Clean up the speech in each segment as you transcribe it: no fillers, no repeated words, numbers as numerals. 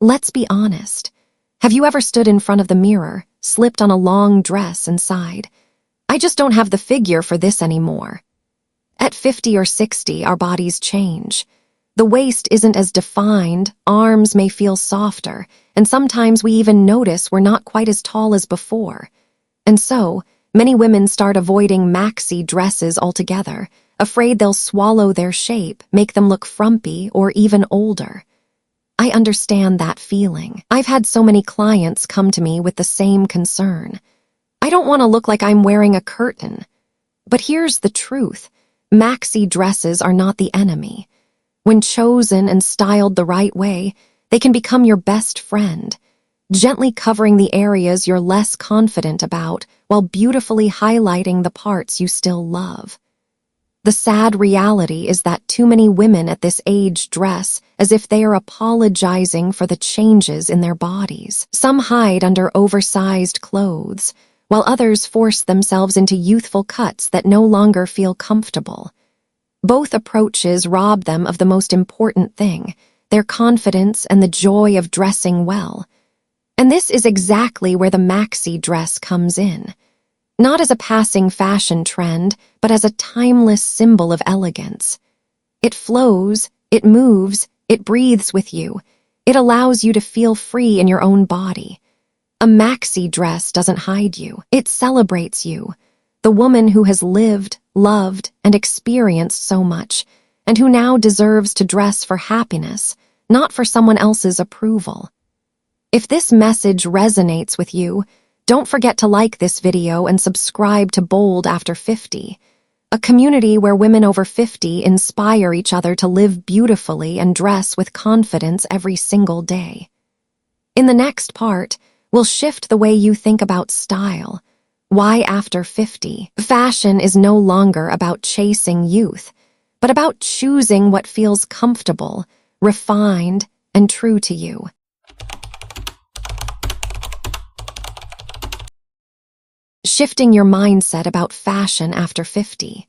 Let's be honest. Have you ever stood in front of the mirror, slipped on a long dress and sighed, "I just don't have the figure for this anymore"? At 50 or 60, our bodies change. The waist isn't as defined, arms may feel softer, and sometimes we even notice we're not quite as tall as before. And so, many women start avoiding maxi dresses altogether, afraid they'll swallow their shape, make them look frumpy or even older. I understand that feeling. I've had so many clients come to me with the same concern. I don't want to look like I'm wearing a curtain. But here's the truth. Maxi dresses are not the enemy. When chosen and styled the right way, they can become your best friend, gently covering the areas you're less confident about while beautifully highlighting the parts you still love. The sad reality is that too many women at this age dress as if they are apologizing for the changes in their bodies. Some hide under oversized clothes, while others force themselves into youthful cuts that no longer feel comfortable. Both approaches rob them of the most important thing, their confidence and the joy of dressing well. And this is exactly where the maxi dress comes in. Not as a passing fashion trend, but as a timeless symbol of elegance. It flows, it moves, it breathes with you. It allows you to feel free in your own body. A maxi dress doesn't hide you. It celebrates you, the woman who has lived, loved, and experienced so much, and who now deserves to dress for happiness, not for someone else's approval. If this message resonates with you, don't forget to like this video and subscribe to Bold After 50, a community where women over 50 inspire each other to live beautifully and dress with confidence every single day. In the next part, we'll shift the way you think about style. Why after 50? Fashion is no longer about chasing youth, but about choosing what feels comfortable, refined, and true to you. Shifting your mindset about fashion after 50.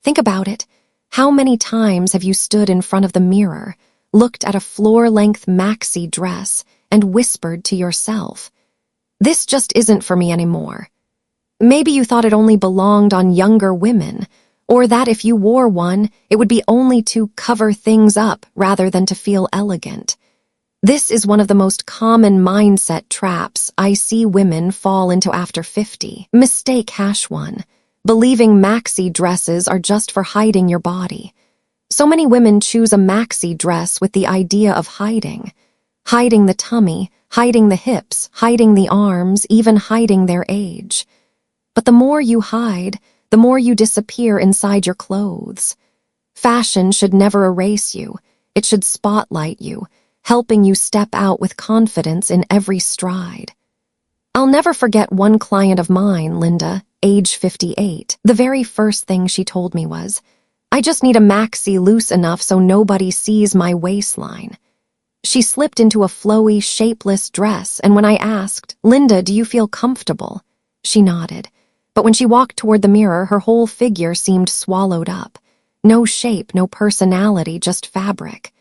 Think about it. How many times have you stood in front of the mirror, looked at a floor-length maxi dress, and whispered to yourself, "This just isn't for me anymore"? Maybe you thought it only belonged on younger women, or that if you wore one, it would be only to cover things up rather than to feel elegant. This is one of the most common mindset traps I see women fall into after 50. Mistake #1. Believing maxi dresses are just for hiding your body. So many women choose a maxi dress with the idea of hiding the tummy, hiding the hips, hiding the arms, even hiding their age. But the more you hide, the more you disappear inside your clothes. Fashion should never erase you. It should spotlight you, helping you step out with confidence in every stride. I'll never forget one client of mine, Linda, age 58. The very first thing she told me was, "I just need a maxi loose enough so nobody sees my waistline." She slipped into a flowy, shapeless dress, and when I asked, "Linda, do you feel comfortable?" she nodded. But when she walked toward the mirror, her whole figure seemed swallowed up. No shape, no personality, just fabric.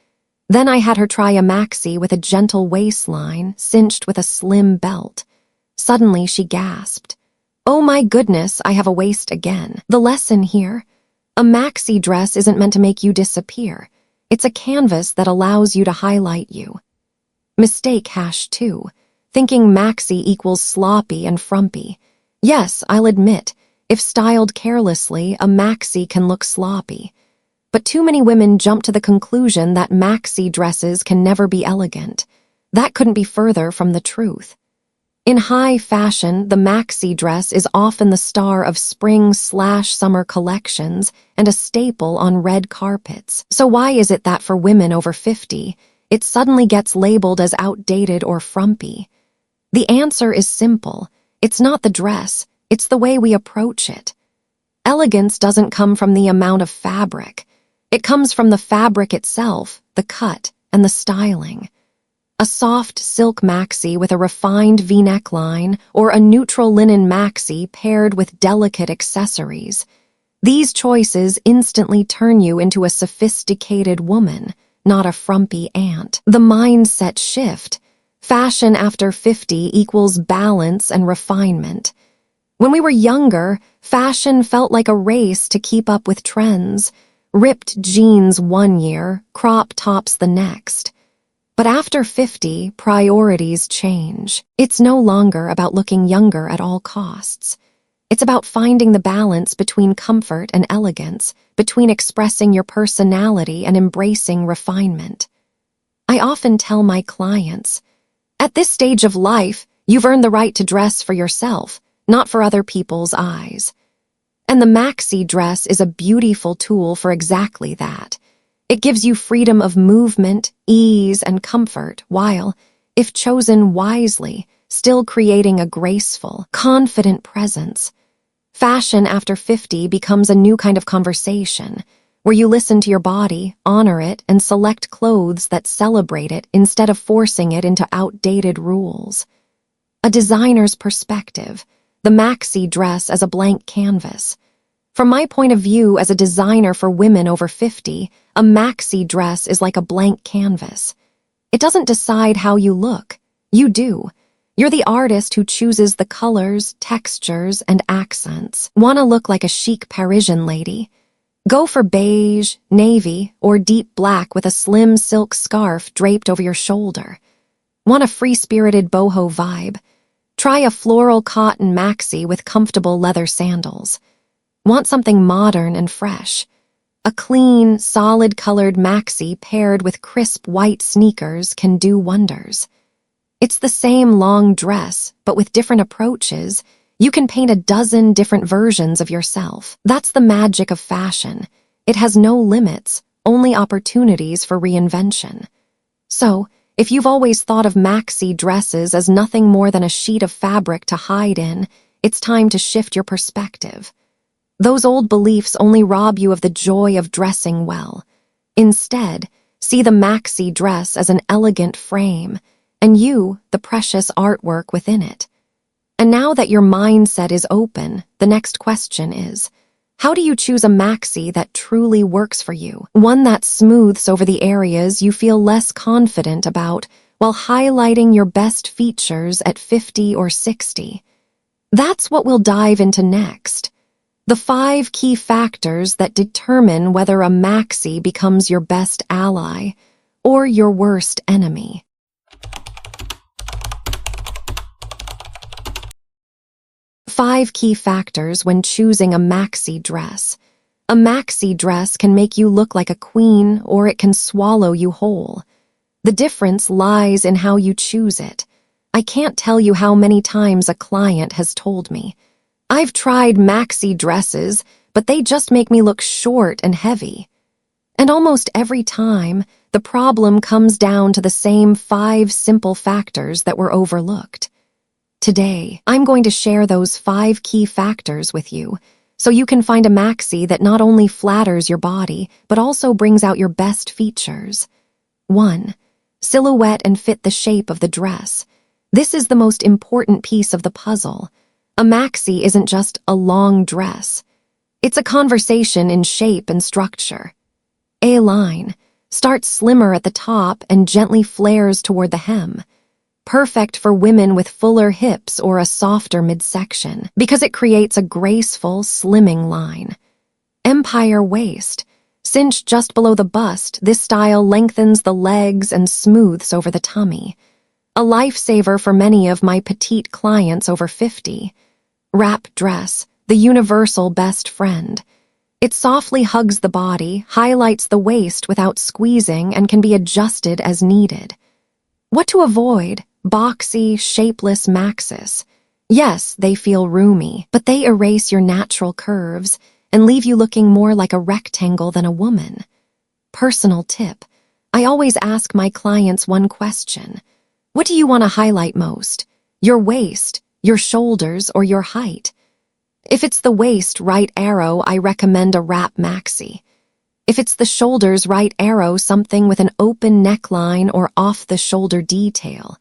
Then I had her try a maxi with a gentle waistline, cinched with a slim belt. Suddenly she gasped, "Oh my goodness, I have a waist again." The lesson here? A maxi dress isn't meant to make you disappear. It's a canvas that allows you to highlight you. Mistake #2. Thinking maxi equals sloppy and frumpy. Yes, I'll admit, if styled carelessly, a maxi can look sloppy. But too many women jump to the conclusion that maxi dresses can never be elegant. That couldn't be further from the truth. In high fashion, the maxi dress is often the star of spring/summer collections and a staple on red carpets. So why is it that for women over 50, it suddenly gets labeled as outdated or frumpy? The answer is simple. It's not the dress, it's the way we approach it. Elegance doesn't come from the amount of fabric. It comes from the fabric itself, the cut, and the styling. A soft silk maxi with a refined V-neck line or a neutral linen maxi paired with delicate accessories. These choices instantly turn you into a sophisticated woman, not a frumpy aunt. The mindset shift. Fashion after 50 equals balance and refinement. When we were younger, fashion felt like a race to keep up with trends. Ripped jeans one year, crop tops the next. But after 50, priorities change. It's no longer about looking younger at all costs. It's about finding the balance between comfort and elegance, between expressing your personality and embracing refinement. I often tell my clients, at this stage of life, you've earned the right to dress for yourself, not for other people's eyes. And the maxi dress is a beautiful tool for exactly that. It gives you freedom of movement, ease, and comfort, while, if chosen wisely, still creating a graceful, confident presence. Fashion after 50 becomes a new kind of conversation, where you listen to your body, honor it, and select clothes that celebrate it instead of forcing it into outdated rules. A designer's perspective, the maxi dress as a blank canvas. From my point of view as a designer for women over 50, a maxi dress is like a blank canvas. It doesn't decide how you look. You do. You're the artist who chooses the colors, textures, and accents. Want to look like a chic Parisian lady? Go for beige, navy, or deep black with a slim silk scarf draped over your shoulder. Want a free-spirited boho vibe? Try a floral cotton maxi with comfortable leather sandals. Want something modern and fresh? A clean, solid-colored maxi paired with crisp white sneakers can do wonders. It's the same long dress, but with different approaches. You can paint a dozen different versions of yourself. That's the magic of fashion. It has no limits, only opportunities for reinvention. So, if you've always thought of maxi dresses as nothing more than a sheet of fabric to hide in, it's time to shift your perspective. Those old beliefs only rob you of the joy of dressing well. Instead, see the maxi dress as an elegant frame, and you, the precious artwork within it. And now that your mindset is open, the next question is, how do you choose a maxi that truly works for you? One that smooths over the areas you feel less confident about while highlighting your best features at 50 or 60. That's what we'll dive into next. The 5 key factors that determine whether a maxi becomes your best ally or your worst enemy. Five key factors when choosing a maxi dress. A maxi dress can make you look like a queen, or it can swallow you whole. The difference lies in how you choose it. I can't tell you how many times a client has told me, I've tried maxi dresses, but they just make me look short and heavy. And almost every time, the problem comes down to the same 5 simple factors that were overlooked. Today, I'm going to share those 5 key factors with you, so you can find a maxi that not only flatters your body, but also brings out your best features. 1. Silhouette and fit the shape of the dress. This is the most important piece of the puzzle. A maxi isn't just a long dress. It's a conversation in shape and structure. A-line starts slimmer at the top and gently flares toward the hem. Perfect for women with fuller hips or a softer midsection, because it creates a graceful, slimming line. Empire waist. Cinched just below the bust, this style lengthens the legs and smooths over the tummy. A lifesaver for many of my petite clients over 50. Wrap dress, the universal best friend. It softly hugs the body, highlights the waist without squeezing, and can be adjusted as needed. What to avoid? Boxy, shapeless maxis. Yes, they feel roomy, but they erase your natural curves and leave you looking more like a rectangle than a woman. Personal tip. I always ask my clients one question. What do you want to highlight most? Your waist, your shoulders, or your height? If it's the waist, right arrow, I recommend a wrap maxi. If it's the shoulders, right arrow, something with an open neckline or off-the-shoulder detail.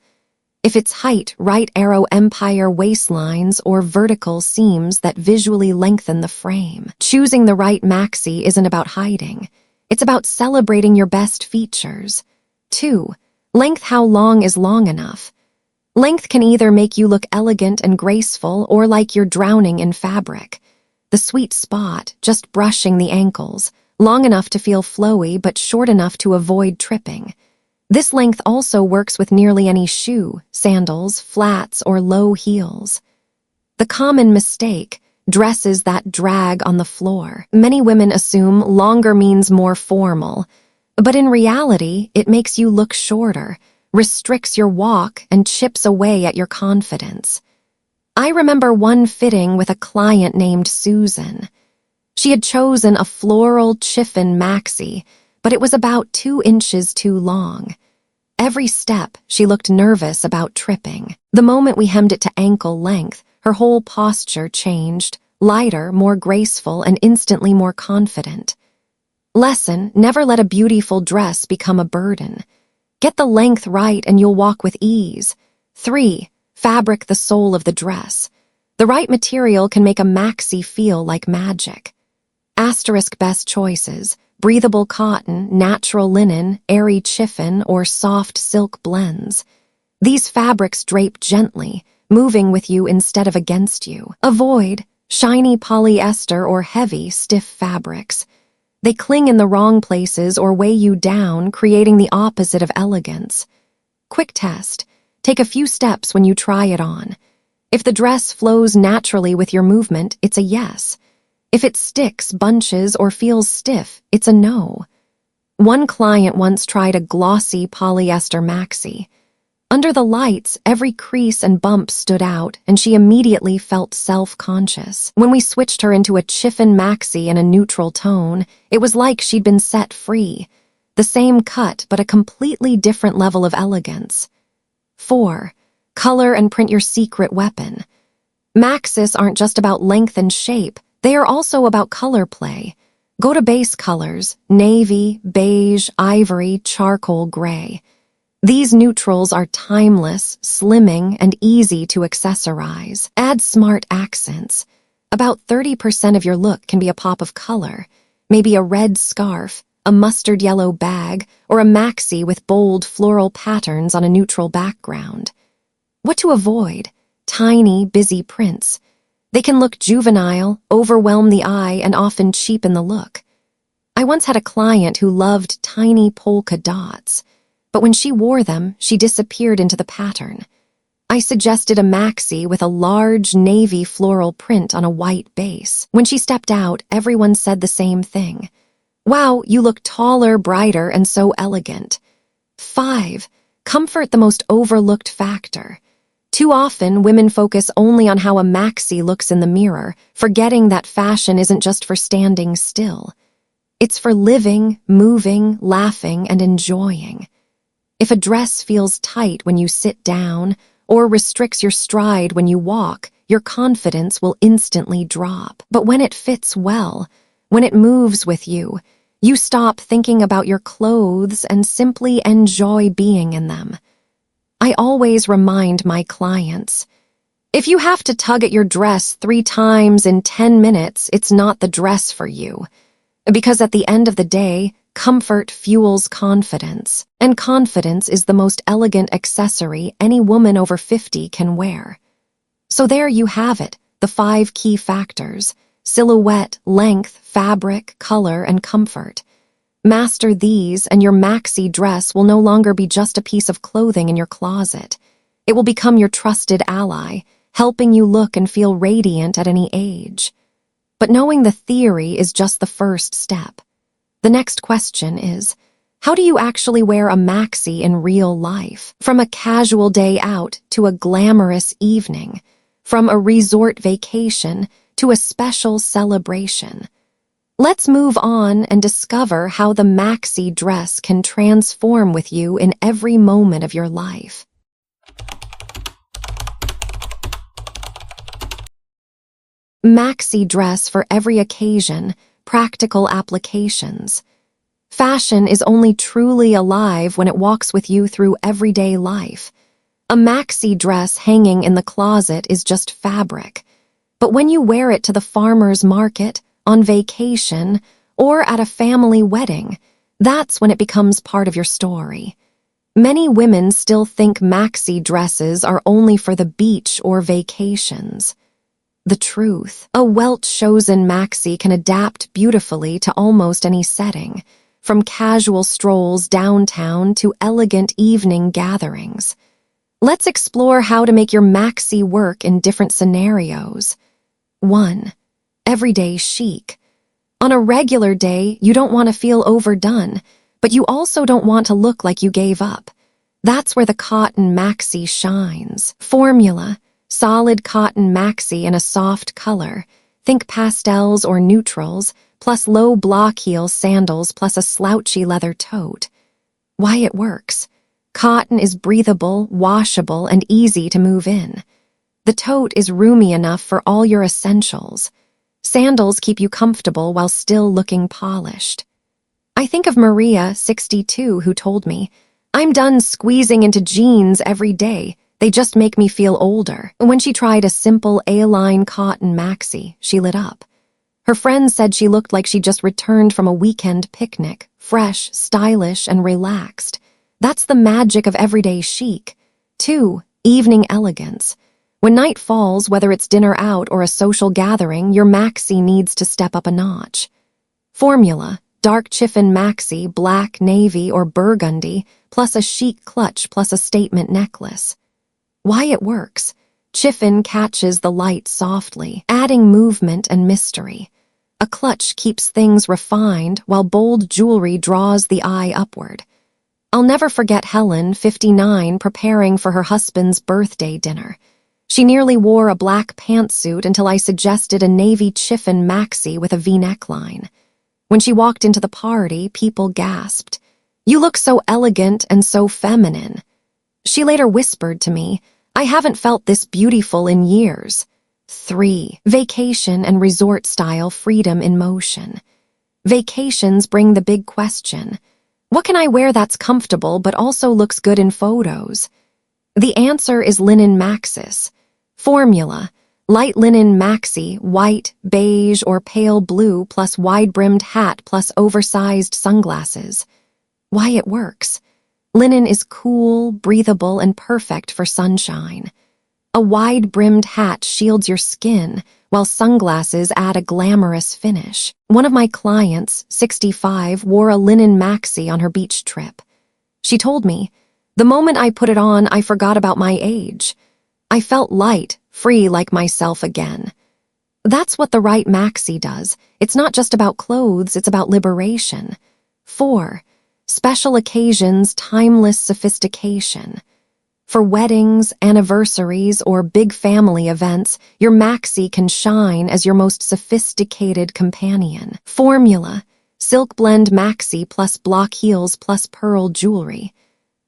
If it's height, right arrow, empire waistlines or vertical seams that visually lengthen the frame. Choosing the right maxi isn't about hiding. It's about celebrating your best features. 2. Length. How long is long enough? Length can either make you look elegant and graceful or like you're drowning in fabric. The sweet spot, just brushing the ankles, long enough to feel flowy but short enough to avoid tripping. This length also works with nearly any shoe, sandals, flats, or low heels. The common mistake, dresses that drag on the floor. Many women assume longer means more formal, but in reality, it makes you look shorter, restricts your walk, and chips away at your confidence. I remember one fitting with a client named Susan. She had chosen a floral chiffon maxi, but it was about 2 inches too long. Every step, she looked nervous about tripping. The moment we hemmed it to ankle length, her whole posture changed, lighter, more graceful, and instantly more confident. Lesson: never let a beautiful dress become a burden. Get the length right and you'll walk with ease. 3. Fabric. The soul of the dress. The right material can make a maxi feel like magic. Asterisk. Best choices: breathable cotton, natural linen, airy chiffon, or soft silk blends. These fabrics drape gently, moving with you instead of against you. Avoid shiny polyester or heavy, stiff fabrics. They cling in the wrong places or weigh you down, creating the opposite of elegance. Quick test. Take a few steps when you try it on. If the dress flows naturally with your movement, it's a yes. If it sticks, bunches, or feels stiff, it's a no. One client once tried a glossy polyester maxi. Under the lights, every crease and bump stood out, and she immediately felt self-conscious. When we switched her into a chiffon maxi in a neutral tone, it was like she'd been set free. The same cut, but a completely different level of elegance. 4. Color and print. Your secret weapon. Maxis aren't just about length and shape, they are also about color play. Go to base colors: navy, beige, ivory, charcoal, gray. These neutrals are timeless, slimming, and easy to accessorize. Add smart accents. About 30% of your look can be a pop of color. Maybe a red scarf, a mustard yellow bag, or a maxi with bold floral patterns on a neutral background. What to avoid? Tiny, busy prints. They can look juvenile, overwhelm the eye, and often cheapen the look. I once had a client who loved tiny polka dots, but when she wore them, she disappeared into the pattern. I suggested a maxi with a large navy floral print on a white base. When she stepped out, everyone said the same thing. Wow, you look taller, brighter, and so elegant. 5. Comfort. The most overlooked factor. Too often, women focus only on how a maxi looks in the mirror, forgetting that fashion isn't just for standing still. It's for living, moving, laughing, and enjoying. If a dress feels tight when you sit down or restricts your stride when you walk, your confidence will instantly drop. But when it fits well, when it moves with you, you stop thinking about your clothes and simply enjoy being in them. I always remind my clients, if you have to tug at your dress 3 times in 10 minutes, it's not the dress for you. Because at the end of the day, comfort fuels confidence, and confidence is the most elegant accessory any woman over 50 can wear. So there you have it, the 5 key factors: silhouette, length, fabric, color, and comfort. Master these, and your maxi dress will no longer be just a piece of clothing in your closet. It will become your trusted ally, helping you look and feel radiant at any age. But knowing the theory is just the first step. The next question is, how do you actually wear a maxi in real life? From a casual day out to a glamorous evening, from a resort vacation to a special celebration. Let's move on and discover how the maxi dress can transform with you in every moment of your life. Maxi dress for every occasion, practical applications. Fashion is only truly alive when it walks with you through everyday life. A maxi dress hanging in the closet is just fabric, but when you wear it to the farmer's market, on vacation, or at a family wedding. That's when it becomes part of your story. Many women still think maxi dresses are only for the beach or vacations. The truth, a well-chosen maxi can adapt beautifully to almost any setting, from casual strolls downtown to elegant evening gatherings. Let's explore how to make your maxi work in different scenarios. 1. Everyday chic. On a regular day, you don't want to feel overdone, but you also don't want to look like you gave up. That's where the cotton maxi shines. Formula: solid cotton maxi in a soft color. Think pastels or neutrals, plus low block heel sandals plus a slouchy leather tote. Why it works. Cotton is breathable, washable, and easy to move in. The tote is roomy enough for all your essentials. Sandals keep you comfortable while still looking polished. I think of Maria, 62, who told me, "I'm done squeezing into jeans every day. They just make me feel older." When she tried a simple A-line cotton maxi, she lit up. Her friends said she looked like she just returned from a weekend picnic, fresh, stylish, and relaxed. That's the magic of everyday chic. 2. Evening elegance. When night falls, whether it's dinner out or a social gathering, your maxi needs to step up a notch. Formula: dark chiffon maxi, black, navy, or burgundy, plus a chic clutch plus a statement necklace. Why it works. Chiffon catches the light softly, adding movement and mystery. A clutch keeps things refined, while bold jewelry draws the eye upward. I'll never forget Helen, 59, preparing for her husband's birthday dinner. She nearly wore a black pantsuit until I suggested a navy chiffon maxi with a V-neck line. When she walked into the party, people gasped, "You look so elegant and so feminine." She later whispered to me, "I haven't felt this beautiful in years." 3. Vacation and resort-style freedom in motion. Vacations bring the big question. What can I wear that's comfortable but also looks good in photos? The answer is linen maxis. Formula: light linen maxi, white, beige, or pale blue plus wide-brimmed hat plus oversized sunglasses. Why it works. Linen is cool, breathable, and perfect for sunshine. A wide-brimmed hat shields your skin, while sunglasses add a glamorous finish. One of my clients, 65, wore a linen maxi on her beach trip. She told me, "The moment I put it on, I forgot about my age. I felt light, free like myself again." That's what the right maxi does. It's not just about clothes, it's about liberation. 4. Special occasions, timeless sophistication. For weddings, anniversaries, or big family events, your maxi can shine as your most sophisticated companion. Formula: silk blend maxi plus block heels plus pearl jewelry.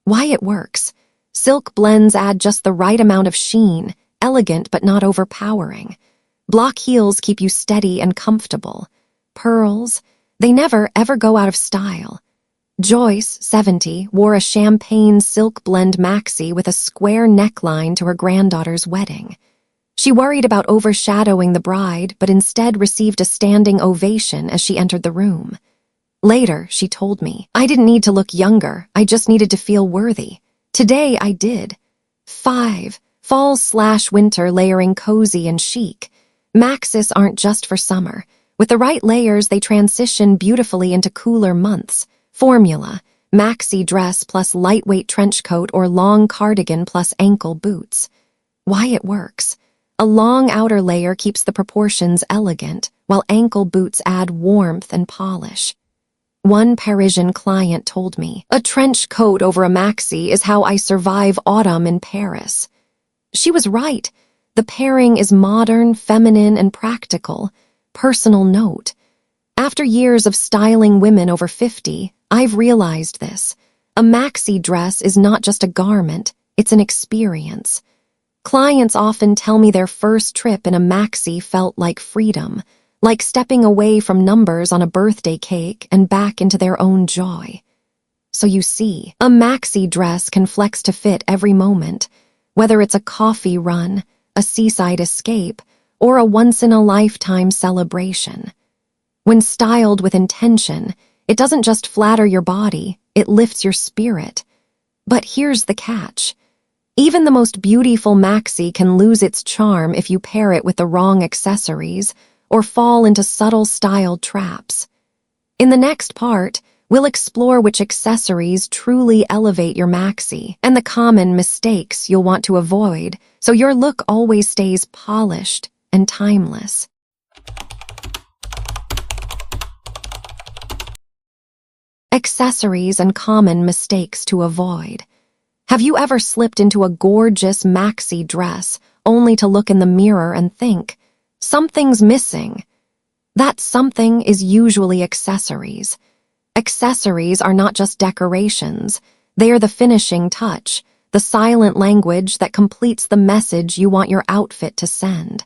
Why it works. Silk blends add just the right amount of sheen, elegant but not overpowering. Block heels keep you steady and comfortable. Pearls, they never ever go out of style. Joyce, 70, wore a champagne silk blend maxi with a square neckline to her granddaughter's wedding. She worried about overshadowing the bride, but instead received a standing ovation as she entered the room. Later, she told me, "I didn't need to look younger, I just needed to feel worthy. Today I did." 5. Fall/winter layering cozy and chic. Maxis aren't just for summer. With the right layers, they transition beautifully into cooler months. Formula: maxi dress plus lightweight trench coat or long cardigan plus ankle boots. Why it works. A long outer layer keeps the proportions elegant, while ankle boots add warmth and polish. One Parisian client told me, "A trench coat over a maxi is how I survive autumn in Paris." She was right. The pairing is modern, feminine, and practical. Personal note. After years of styling women over 50, I've realized this. A maxi dress is not just a garment, it's an experience. Clients often tell me their first trip in a maxi felt like freedom, like stepping away from numbers on a birthday cake and back into their own joy. So you see, a maxi dress can flex to fit every moment, whether it's a coffee run, a seaside escape, or a once-in-a-lifetime celebration. When styled with intention, it doesn't just flatter your body, it lifts your spirit. But here's the catch. Even the most beautiful maxi can lose its charm if you pair it with the wrong accessories or fall into subtle style traps. In the next part, we'll explore which accessories truly elevate your maxi and the common mistakes you'll want to avoid so your look always stays polished and timeless. Accessories and common mistakes to avoid. Have you ever slipped into a gorgeous maxi dress only to look in the mirror and think, something's missing? That something is usually accessories. Accessories are not just decorations, they are the finishing touch, the silent language that completes the message you want your outfit to send.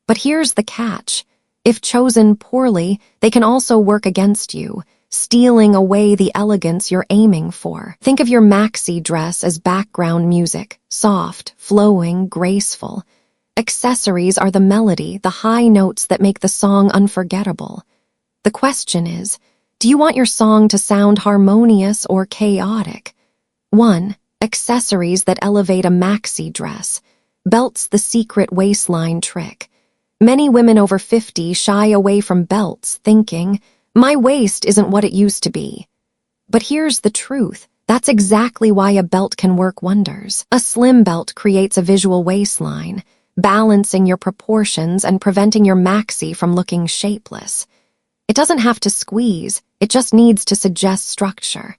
But here's the catch. If chosen poorly, they can also work against you, stealing away the elegance you're aiming for. Think of your maxi dress as background music, soft, flowing, graceful. Accessories are the melody, the high notes that make the song unforgettable. The question is, do you want your song to sound harmonious or chaotic? 1. Accessories that elevate a maxi dress. Belts, the secret waistline trick. Many women over 50 shy away from belts, thinking, my waist isn't what it used to be. But here's the truth. That's exactly why a belt can work wonders. A slim belt creates a visual waistline, balancing your proportions and preventing your maxi from looking shapeless. It doesn't have to squeeze, it just needs to suggest structure.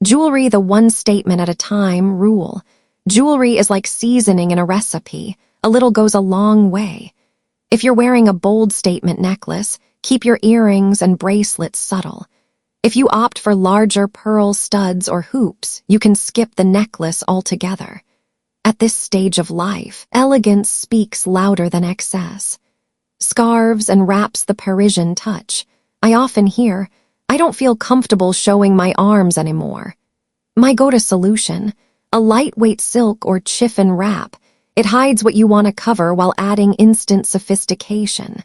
Jewelry, the one statement at a time rule. Jewelry is like seasoning in a recipe. A little goes a long way. If you're wearing a bold statement necklace, keep your earrings and bracelets subtle. If you opt for larger pearl studs or hoops, you can skip the necklace altogether. At this stage of life, elegance speaks louder than excess. Scarves and wraps, the Parisian touch. I often hear, I don't feel comfortable showing my arms anymore. My go-to solution, a lightweight silk or chiffon wrap. It hides what you want to cover while adding instant sophistication.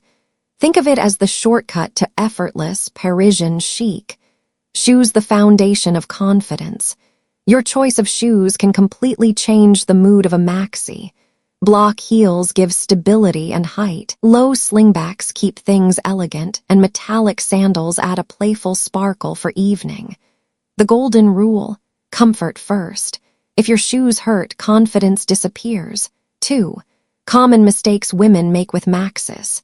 Think of it as the shortcut to effortless Parisian chic. Shoes, the foundation of confidence. Your choice of shoes can completely change the mood of a maxi. Block heels give stability and height. Low slingbacks keep things elegant, and metallic sandals add a playful sparkle for evening. The golden rule, comfort first. If your shoes hurt, confidence disappears. 2. Common mistakes women make with maxis.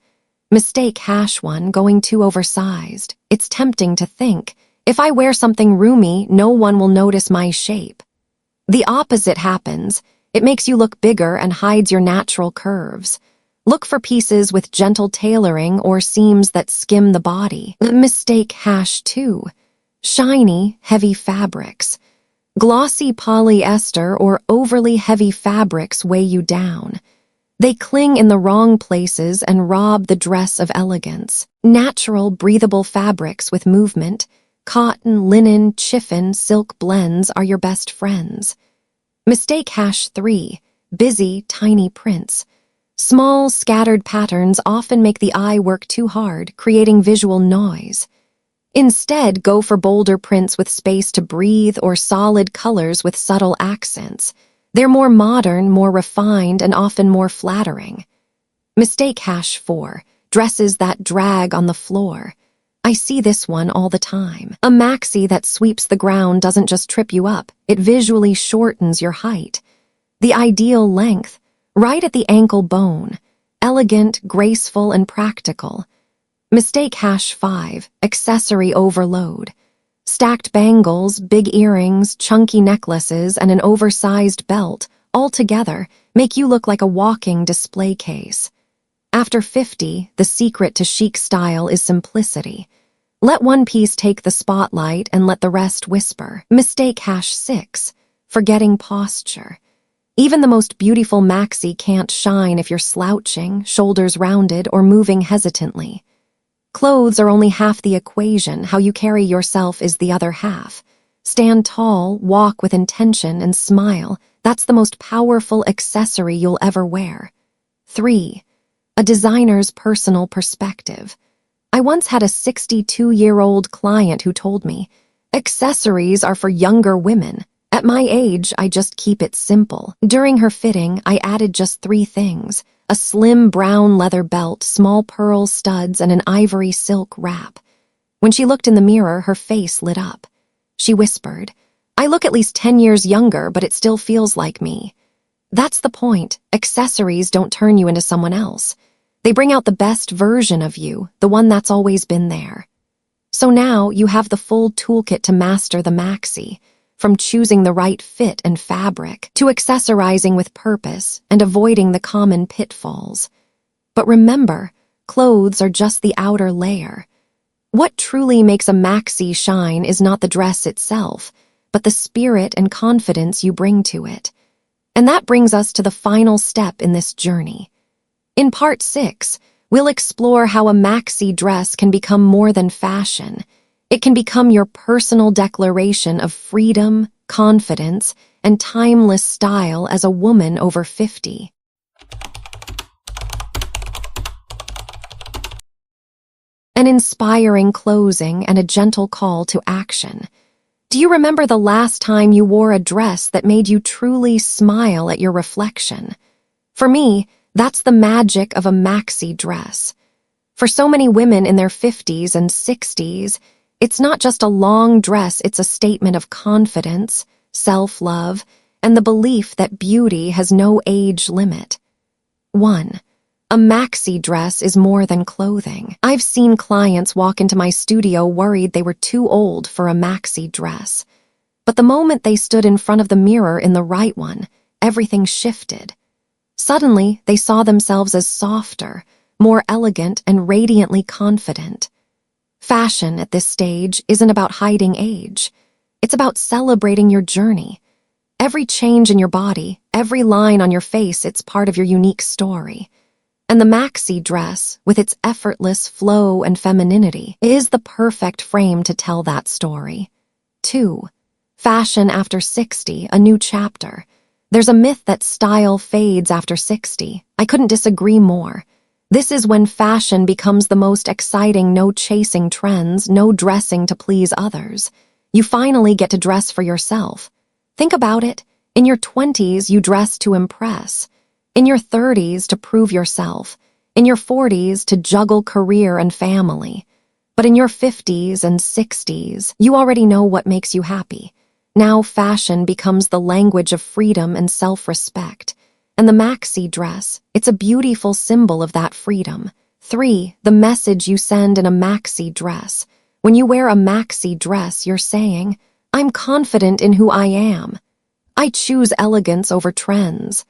Mistake #1, going too oversized. It's tempting to think, if I wear something roomy, no one will notice my shape. The opposite happens. It makes you look bigger and hides your natural curves. Look for pieces with gentle tailoring or seams that skim the body. Mistake #2. Shiny, heavy fabrics. Glossy polyester or overly heavy fabrics weigh you down. They cling in the wrong places and rob the dress of elegance. Natural, breathable fabrics with movement, cotton, linen, chiffon, silk blends are your best friends. Mistake #3. Busy, tiny prints. Small, scattered patterns often make the eye work too hard, creating visual noise. Instead, go for bolder prints with space to breathe or solid colors with subtle accents. They're more modern, more refined, and often more flattering. Mistake #4. Dresses that drag on the floor. I see this one all the time. A maxi that sweeps the ground doesn't just trip you up, it visually shortens your height. The ideal length, right at the ankle bone. Elegant, graceful, and practical. Mistake #5. Accessory overload. Stacked bangles, big earrings, chunky necklaces, and an oversized belt, all together, make you look like a walking display case. After 50, the secret to chic style is simplicity. Let one piece take the spotlight and let the rest whisper. Mistake #6. Forgetting posture. Even the most beautiful maxi can't shine if you're slouching, shoulders rounded, or moving hesitantly. Clothes are only half the equation, how you carry yourself is the other half. Stand tall, walk with intention, and smile. That's the most powerful accessory you'll ever wear. 3. A designer's personal perspective. I once had a 62-year-old client who told me, "Accessories are for younger women. At my age, I just keep it simple." During her fitting, I added just 3 things: a slim brown leather belt, small pearl studs, and an ivory silk wrap. When she looked in the mirror, her face lit up. She whispered, "I look at least 10 years younger, but it still feels like me." That's the point. Accessories don't turn you into someone else. They bring out the best version of you, the one that's always been there. So now you have the full toolkit to master the Maxi, from choosing the right fit and fabric to accessorizing with purpose and avoiding the common pitfalls. But remember, clothes are just the outer layer. What truly makes a Maxi shine is not the dress itself, but the spirit and confidence you bring to it. And that brings us to the final step in this journey. In part 6, we'll explore how a Maxi dress can become more than fashion. It can become your personal declaration of freedom, confidence, and timeless style as a woman over 50. An inspiring closing and a gentle call to action. Do you remember the last time you wore a dress that made you truly smile at your reflection? For me, that's the magic of a Maxi dress. For so many women in their 50s and 60s, it's not just a long dress, it's a statement of confidence, self-love, and the belief that beauty has no age limit. 1. A Maxi dress is more than clothing. I've seen clients walk into my studio worried they were too old for a Maxi dress. But the moment they stood in front of the mirror in the right one, everything shifted. Suddenly, they saw themselves as softer, more elegant, and radiantly confident. Fashion at this stage isn't about hiding age. It's about celebrating your journey. Every change in your body, every line on your face, it's part of your unique story. And the Maxi dress, with its effortless flow and femininity, is the perfect frame to tell that story. 2. Fashion after 60, a new chapter. There's a myth that style fades after 60. I couldn't disagree more. This is when fashion becomes the most exciting, no chasing trends, no dressing to please others. You finally get to dress for yourself. Think about it. In your 20s, you dress to impress. In your 30s, to prove yourself. In your 40s, to juggle career and family. But in your 50s and 60s, you already know what makes you happy. Now fashion becomes the language of freedom and self-respect. And the Maxi dress, it's a beautiful symbol of that freedom. 3. The message you send in a Maxi dress. When you wear a Maxi dress, you're saying, "I'm confident in who I am. I choose elegance over trends.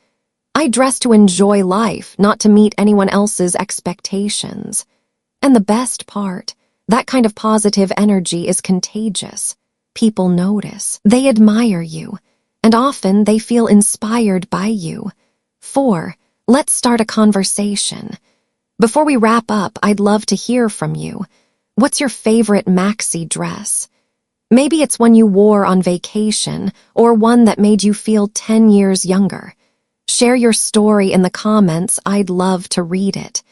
I dress to enjoy life, not to meet anyone else's expectations." And the best part, that kind of positive energy is contagious. People notice, they admire you, and often they feel inspired by you. 4. Let's start a conversation. Before we wrap up, I'd love to hear from you. What's your favorite Maxi dress? Maybe it's one you wore on vacation, or one that made you feel 10 years younger. Share your story in the comments. I'd love to read it.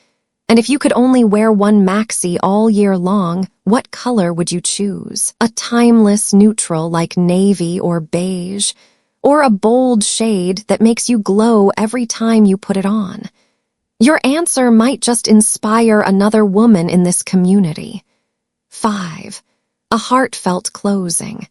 And if you could only wear one Maxi all year long, what color would you choose? A timeless neutral like navy or beige, or a bold shade that makes you glow every time you put it on? Your answer might just inspire another woman in this community. 5. A heartfelt closing.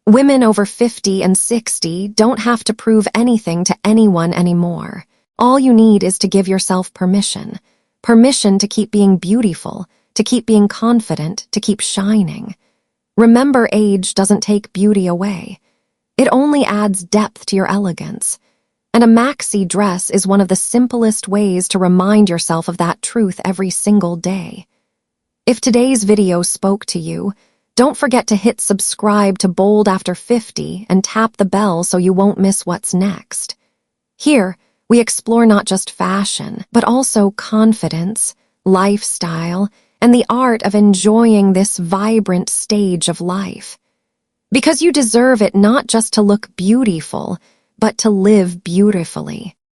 Women over 50 and 60 don't have to prove anything to anyone anymore. All you need is to give yourself permission. Permission to keep being beautiful, to keep being confident, to keep shining. Remember, age doesn't take beauty away. It only adds depth to your elegance. And a Maxi dress is one of the simplest ways to remind yourself of that truth every single day. If today's video spoke to you, don't forget to hit subscribe to Bold After 50 and tap the bell so you won't miss what's next. Here, we explore not just fashion, but also confidence, lifestyle, and the art of enjoying this vibrant stage of life. Because you deserve it not just to look beautiful, but to live beautifully.